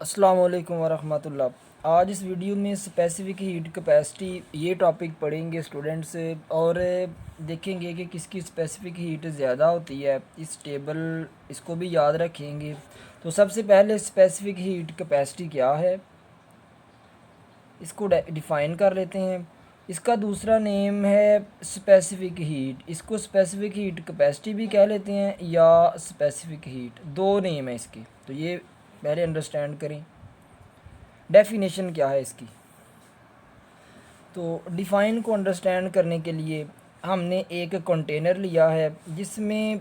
अस्सलाम वालेकुम वरहमतुल्लाह। आज इस वीडियो में स्पेसिफ़िक हीट कैपेसिटी ये टॉपिक पढ़ेंगे स्टूडेंट्स और देखेंगे कि किसकी स्पेसिफ़िक हीट ज़्यादा होती है। इस टेबल इसको भी याद रखेंगे। तो सबसे पहले स्पेसिफ़िक हीट कैपेसिटी क्या है इसको डिफ़ाइन कर लेते हैं। इसका दूसरा नेम है स्पेसिफ़िक हीट। इसको स्पेसिफ़िक हीट कैपेसिटी भी कह लेते हैं या स्पेसिफ़िक हीट, दो नेम है इसके। तो ये पहले अंडरस्टैंड करें डेफिनेशन क्या है इसकी। तो डिफ़ाइन को अंडरस्टैंड करने के लिए हमने एक कंटेनर लिया है जिसमें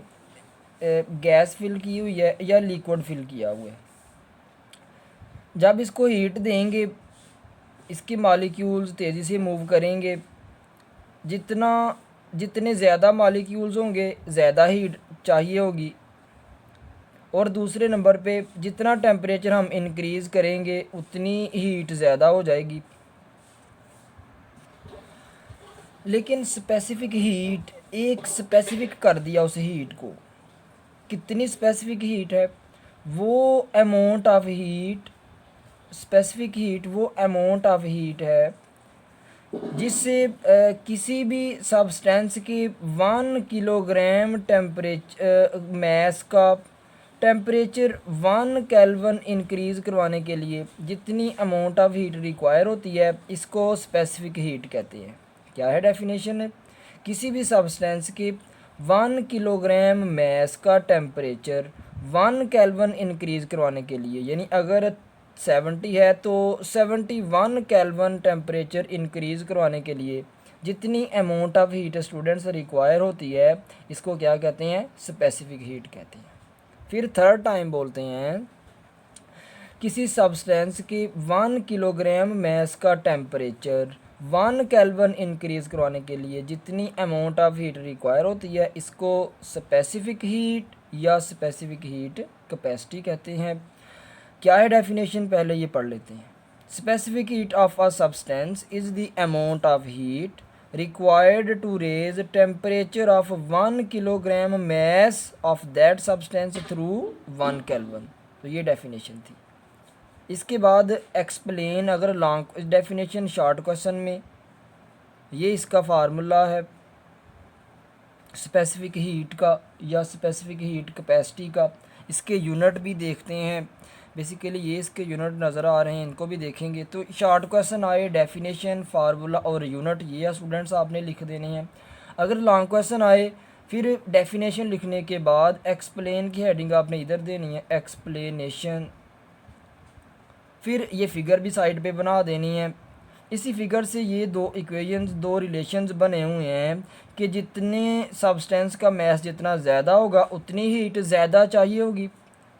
गैस फिल की हुई है या लिक्विड फिल किया हुआ है। जब इसको हीट देंगे इसके मॉलिक्यूल्स तेज़ी से मूव करेंगे। जितने ज़्यादा मॉलिक्यूल्स होंगे ज़्यादा हीट चाहिए होगी, और दूसरे नंबर पे जितना टेम्परेचर हम इंक्रीज़ करेंगे उतनी हीट ज़्यादा हो जाएगी। लेकिन स्पेसिफ़िक हीट एक स्पेसिफ़िक कर दिया उस हीट को। कितनी स्पेसिफ़िक हीट है वो amount of heat, specific heat वो अमाउंट ऑफ हीट है जिससे किसी भी सब्सटेंस के 1 किलोग्राम मैस का टेम्परेचर 1 केल्विन इंक्रीज़ करवाने के लिए जितनी अमाउंट ऑफ हीट रिक्वायर होती है इसको स्पेसिफ़िक हीट कहते हैं। क्या है डेफिनेशन है? किसी भी सब्सटेंस के 1 किलोग्राम मैस का टेम्परेचर 1 केल्विन इंक्रीज़ करवाने के लिए, यानी अगर 70 है तो 71 केल्विन टेम्परेचर इंक्रीज़ करवाने के लिए जितनी amount of heat students require होती है इसको क्या कहते हैं? स्पेसिफ़िक हीट कहते हैं। फिर थर्ड टाइम बोलते हैं किसी सब्सटेंस के 1 किलोग्राम मैस का टेम्परेचर 1 केल्विन इंक्रीज़ करवाने के लिए जितनी अमाउंट ऑफ हीट रिक्वायर होती है इसको स्पेसिफ़िक हीट या स्पेसिफ़िक हीट कैपेसिटी कहते हैं। क्या है डेफिनेशन, पहले ये पढ़ लेते हैं। Specific heat of a substance is the amount of heat required to raise temperature of 1 kilogram mass of that substance through 1 Kelvin। तो ये डेफिनेशन थी। इसके बाद एक्सप्लेन, अगर लॉन्ग डेफिनेशन शॉर्ट क्वेश्चन में, ये इसका फार्मूला है स्पेसिफ़िक हीट का या स्पेसिफ़िक हीट कैपेसिटी का। इसके यूनिट भी देखते हैं। बेसिकली ये इसके यूनिट नज़र आ रहे हैं, इनको भी देखेंगे। तो शॉर्ट क्वेश्चन आए डेफिनेशन, फार्मूला और यूनिट, ये स्टूडेंट्स आपने लिख देने हैं। अगर लॉन्ग क्वेश्चन आए फिर डेफिनेशन लिखने के बाद एक्सप्लेन की हेडिंग आपने इधर देनी है, एक्सप्लेनेशन। फिर ये फिगर भी साइड पे बना देनी है। इसी फिगर से ये दो इक्वेशंस, दो रिलेशंस बने हुए हैं कि जितने सब्सटेंस का मैस जितना ज़्यादा होगा उतनी हीट ज़्यादा चाहिए होगी।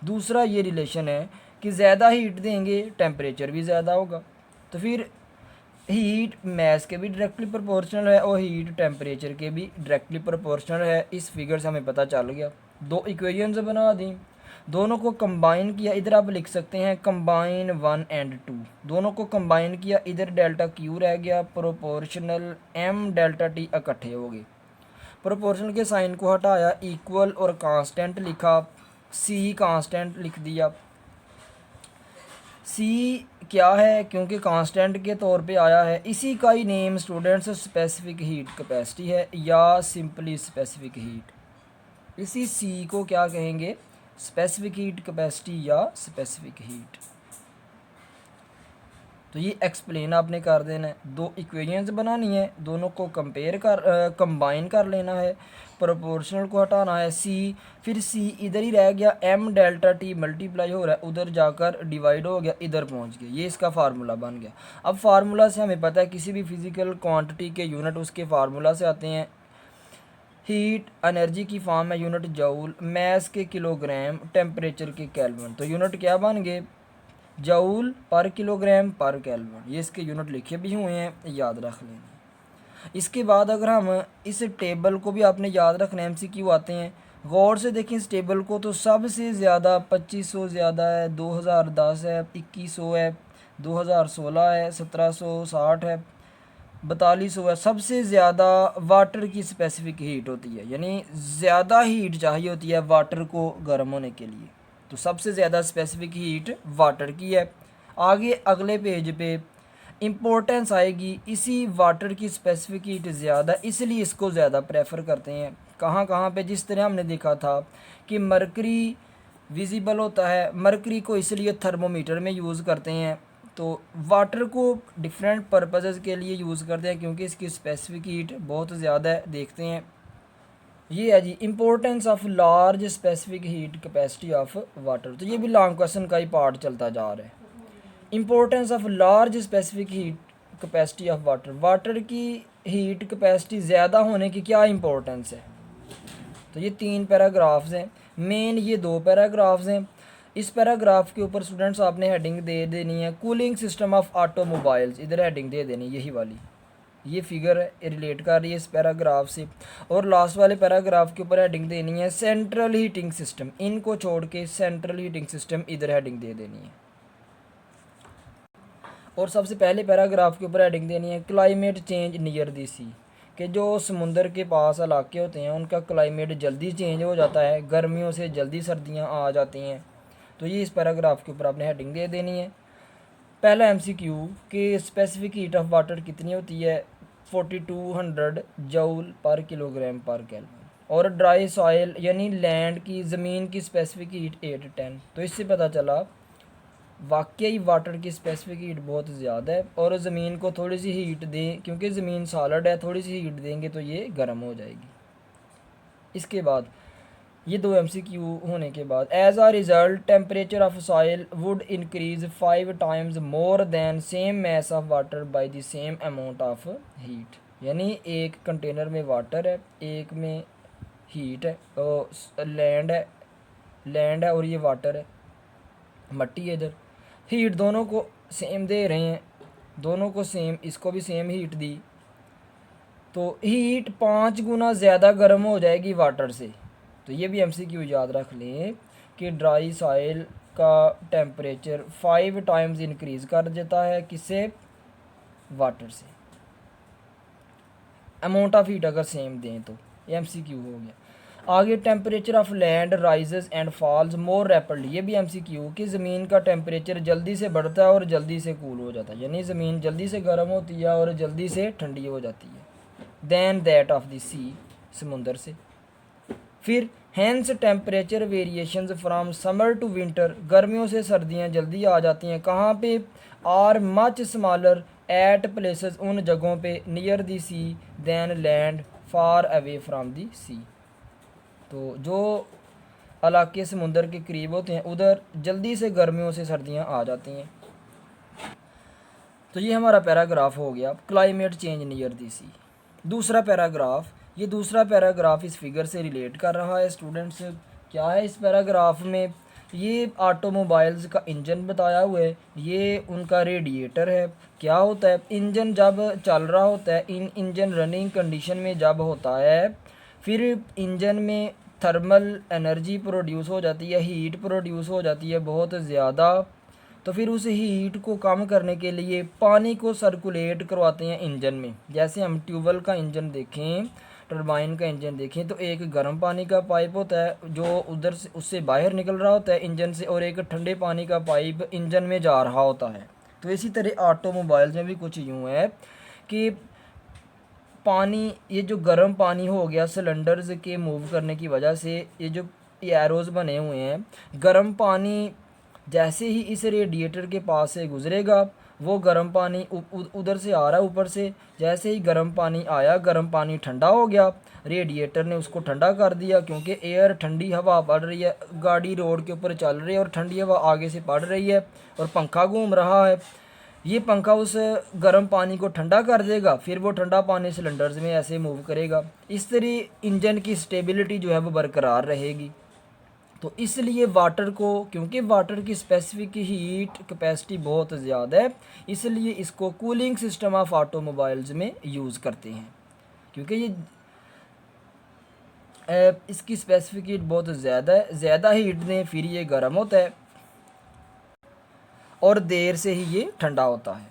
दूसरा ये रिलेशन है कि ज़्यादा हीट देंगे टेम्परेचर भी ज़्यादा होगा। तो फिर हीट मैस के भी डायरेक्टली प्रोपोर्शनल है और हीट टेम्परेचर के भी डायरेक्टली प्रोपोर्शनल है। इस फिगर से हमें पता चल गया। दो इक्वेशंस बना दी, दोनों को कंबाइन किया। इधर आप लिख सकते हैं कंबाइन 1 और 2, दोनों को कंबाइन किया। इधर डेल्टा क्यू रह गया, प्रोपोर्शनल एम डेल्टा टी इकट्ठे हो गए। प्रोपोर्शनल के साइन को हटाया, इक्वल और कांस्टेंट लिखा, सी कांस्टेंट लिख दिया। सी क्या है? क्योंकि कांस्टेंट के तौर पे आया है। इसी का ही name students specific heat capacity है या सिंपली स्पेसिफ़िक हीट। इसी सी को क्या कहेंगे? स्पेसिफ़िक हीट कैपेसिटी या स्पेसिफ़िक हीट। तो ये एक्सप्लेन आपने कर देना है। दो इक्वेशंस बनानी है, दोनों को कंबाइन कर लेना है, प्रोपोर्शनल को हटाना है, सी। फिर सी इधर ही रह गया, एम डेल्टा टी मल्टीप्लाई हो रहा है, उधर जाकर डिवाइड हो गया, इधर पहुंच गया। ये इसका फार्मूला बन गया। अब फार्मूला से हमें पता है किसी भी फिज़िकल क्वांटिटी के यूनिट उसके फार्मूला से आते हैं। हीट एनर्जी की फॉर्म में यूनिट जूल, मैस के किलोग्राम, टेम्परेचर के केल्विन। तो यूनिट क्या बन गए? जूल पर किलोग्राम पर केल्विन। ये इसके यूनिट लिखे भी हुए हैं, याद रख लेना। इसके बाद अगर हम इस टेबल को भी आपने याद रखना, एमसीक्यू आते हैं, गौर से देखें इस टेबल को। तो सबसे ज़्यादा 2500 ज़्यादा है, 2010 है, 2100 है, 2016 है, 1760 है, 4200 है। सबसे ज़्यादा वाटर की स्पेसिफ़िक हीट होती है, यानी ज़्यादा हीट चाहिए होती है वाटर को गर्म होने के लिए। तो सबसे ज़्यादा स्पेसिफिक हीट वाटर की है। आगे अगले पेज पे इम्पोर्टेंस आएगी, इसी वाटर की स्पेसिफिक हीट ज़्यादा, इसलिए इसको ज़्यादा प्रेफर करते हैं। कहाँ कहाँ पे, जिस तरह हमने देखा था कि मरकरी विजिबल होता है, मरकरी को इसलिए थर्मोमीटर में यूज़ करते हैं। तो वाटर को डिफरेंट पर्पसेस के लिए यूज़ करते हैं क्योंकि इसकी स्पेसिफिक हीट बहुत ज़्यादा है। देखते हैं, ये है जी importance of large specific heat capacity of water. तो ये भी लॉन्ग क्वेश्चन का ही पार्ट चलता जा रहा है। Importance of large specific heat capacity of water, water की हीट कैपेसिटी ज़्यादा होने की क्या इंपॉर्टेंस है। तो ये 3 पैराग्राफ्स हैं, मेन ये 2 पैराग्राफ्स हैं। इस पैराग्राफ के ऊपर स्टूडेंट्स आपने हेडिंग दे देनी है कूलिंग सिस्टम ऑफ ऑटोमोबाइल्स, इधर हेडिंग दे देनी यही वाली, ये फिगर रिलेट कर रही है इस पैराग्राफ से। और लास्ट वाले पैराग्राफ के ऊपर हेडिंग देनी है सेंट्रल हीटिंग सिस्टम, इनको छोड़ के सेंट्रल हीटिंग सिस्टम इधर हेडिंग दे देनी है। और सबसे पहले पैराग्राफ के ऊपर हेडिंग देनी है क्लाइमेट चेंज नियर दी सी, कि जो समुंदर के पास इलाके होते हैं उनका क्लाइमेट जल्दी चेंज हो जाता है, गर्मियों से जल्दी सर्दियाँ आ जाती हैं। तो ये इस पैराग्राफ के ऊपर आपने हेडिंग दे देनी है। पहला एमसीक्यू कि स्पेसिफिक हीट ऑफ वाटर कितनी होती है, 4200 जूल पर किलोग्राम पर केल्विन। और ड्राई सॉइल यानी लैंड की, ज़मीन की स्पेसिफिक हीट 810। तो इससे पता चला वाकई वाटर की स्पेसिफिक हीट बहुत ज़्यादा है। और ज़मीन को थोड़ी सी हीट दें, क्योंकि ज़मीन सॉलिड है, थोड़ी सी हीट देंगे तो ये गर्म हो जाएगी। इसके बाद ये 2 एमसीक्यू होने के बाद as a result temperature of soil would increase 5 times more than same mass of water by the same amount of heat. यानी एक कंटेनर में वाटर है, एक में हीट है, लैंड है और ये वाटर है, मट्टी है इधर। हीट दोनों को सेम दे रहे हैं, दोनों को सेम, इसको भी सेम हीट दी तो हीट 5 गुना ज़्यादा गर्म हो जाएगी वाटर से। तो ये भी एमसीक्यू याद रख लें कि ड्राई सॉइल का टेम्परेचर 5 टाइम्स इंक्रीज़ कर देता है, किससे, वाटर से। अमाउंट ऑफ हीट अगर सेम दें तो एमसीक्यू हो गया। आगे temperature of land rises and falls more rapidly, ये भी एमसीक्यू कि ज़मीन का टेम्परेचर जल्दी से बढ़ता है और जल्दी से कूल हो जाता है, यानी ज़मीन जल्दी से गर्म होती है और जल्दी से ठंडी हो जाती है than that of the sea, समुंदर से। फिर hence temperature variations from summer to winter, गर्मियों से सर्दियाँ जल्दी आ जाती हैं, कहाँ पे, are much smaller at places, उन जगहों पे, near the sea than land far away from the sea. तो जो इलाके समुंदर के करीब होते हैं उधर जल्दी से गर्मियों से सर्दियाँ आ जाती हैं। तो ये हमारा पैराग्राफ हो गया क्लाइमेट चेंज नियर दी सी। दूसरा पैराग्राफ, ये दूसरा पैराग्राफ इस फिगर से रिलेट कर रहा है स्टूडेंट्स। क्या है इस पैराग्राफ में, ये ऑटोमोबाइल्स का इंजन बताया हुआ है, ये उनका रेडिएटर है। क्या होता है, इंजन जब चल रहा होता है, इंजन रनिंग कंडीशन में जब होता है, फिर इंजन में थर्मल एनर्जी प्रोड्यूस हो जाती है, हीट प्रोड्यूस हो जाती है बहुत ज़्यादा। तो फिर उस हीट को कम करने के लिए पानी को सर्कुलेट करवाते हैं इंजन में। जैसे हम ट्यूबवेल का इंजन देखें, टरबाइन का इंजन देखें, तो एक गर्म पानी का पाइप होता है जो उधर से उससे बाहर निकल रहा होता है इंजन से, और एक ठंडे पानी का पाइप इंजन में जा रहा होता है। तो इसी तरह ऑटोमोबाइल्स में भी कुछ यूँ है कि पानी, ये जो गर्म पानी हो गया सिलेंडर्स के मूव करने की वजह से, ये जो एरोज़ बने हुए हैं, गर्म पानी जैसे ही इस रेडिएटर के पास से गुजरेगा, वो गर्म पानी उधर से आ रहा है ऊपर से, जैसे ही गर्म पानी आया, गर्म पानी ठंडा हो गया, रेडिएटर ने उसको ठंडा कर दिया, क्योंकि एयर ठंडी हवा पड़ रही है, गाड़ी रोड के ऊपर चल रही है और ठंडी हवा आगे से पड़ रही है और पंखा घूम रहा है। ये पंखा उस गर्म पानी को ठंडा कर देगा, फिर वो ठंडा पानी सिलेंडर्स में ऐसे मूव करेगा। इस तरह इंजन की स्टेबिलिटी जो है वो बरकरार रहेगी। तो इसलिए वाटर को, क्योंकि वाटर की स्पेसिफिक हीट कैपेसिटी बहुत ज़्यादा है, इसलिए इसको कूलिंग सिस्टम ऑफ ऑटोमोबाइल्स में यूज़ करते हैं, क्योंकि ये इसकी स्पेसिफिक हीट बहुत ज़्यादा है। ज़्यादा हीट दें फिर ये गर्म होता है और देर से ही ये ठंडा होता है।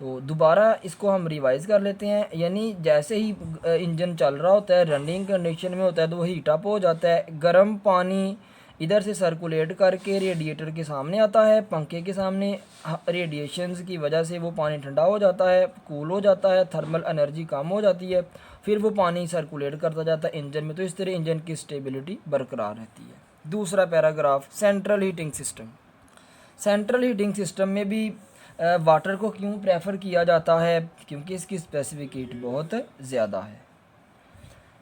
तो दोबारा इसको हम रिवाइज़ कर लेते हैं। यानी जैसे ही इंजन चल रहा होता है, रनिंग कंडीशन में होता है, तो वो हीट अप हो जाता है, गर्म पानी इधर से सर्कुलेट करके रेडिएटर के सामने आता है, पंखे के सामने। रेडिएशंस की वजह से वो पानी ठंडा हो जाता है, कूल हो जाता है, थर्मल एनर्जी कम हो जाती है, फिर वो पानी सर्कुलेट करता जाता है इंजन में। तो इस तरह इंजन की स्टेबिलिटी बरकरार रहती है। दूसरा paragraph, central heating system. Central heating system में भी वाटर को क्यों प्रेफर किया जाता है? क्योंकि इसकी स्पेसिफिक हीट बहुत ज़्यादा है।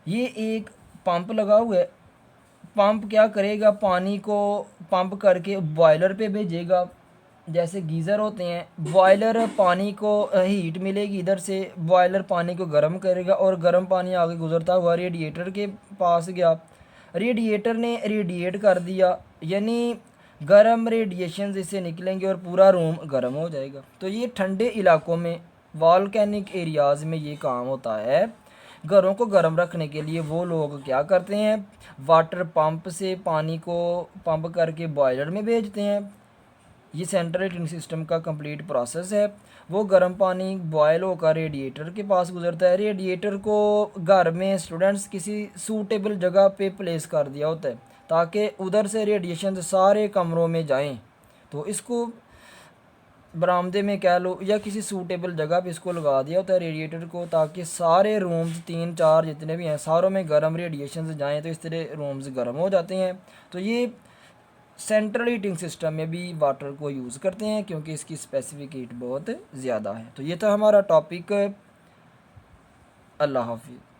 ये एक पंप लगा हुआ है। पंप क्या करेगा? पानी को पंप करके बॉयलर पे भेजेगा। जैसे गीज़र होते हैं, बॉयलर पानी को हीट मिलेगी इधर से, बॉयलर पानी को गर्म करेगा और गर्म पानी आगे गुजरता हुआ रेडिएटर के पास गया, रेडिएटर ने रेडिएट कर दिया, यानी गर्म रेडिएशन इससे निकलेंगे और पूरा रूम गर्म हो जाएगा। तो ये ठंडे इलाकों में, वॉल्केनिक एरियाज़ में ये काम होता है। घरों को गर्म रखने के लिए वो लोग क्या करते हैं? वाटर पंप से पानी को पंप करके बॉयलर में भेजते हैं। ये सेंट्रल हीटिंग सिस्टम का कंप्लीट प्रोसेस है। वो गर्म पानी बॉयल होकर रेडिएटर के पास गुजरता है। रेडिएटर को घर में स्टूडेंट्स किसी सूटेबल जगह पे प्लेस कर दिया होता है ताकि उधर से रेडिएशन सारे कमरों में जाएं। तो इसको बरामदे में कह लो या किसी सूटेबल जगह पे इसको लगा दिया होता है रेडिएटर को, ताकि सारे रूम्स 3-4 जितने भी हैं सारों में गर्म रेडिएशन जाएँ। तो इस तरह रूम्स गर्म हो जाते हैं। तो ये सेंट्रल हीटिंग सिस्टम में भी वाटर को यूज़ करते हैं क्योंकि इसकी स्पेसिफिक हीट बहुत ज़्यादा है। तो ये था हमारा टॉपिक। अल्लाह हाफिज़।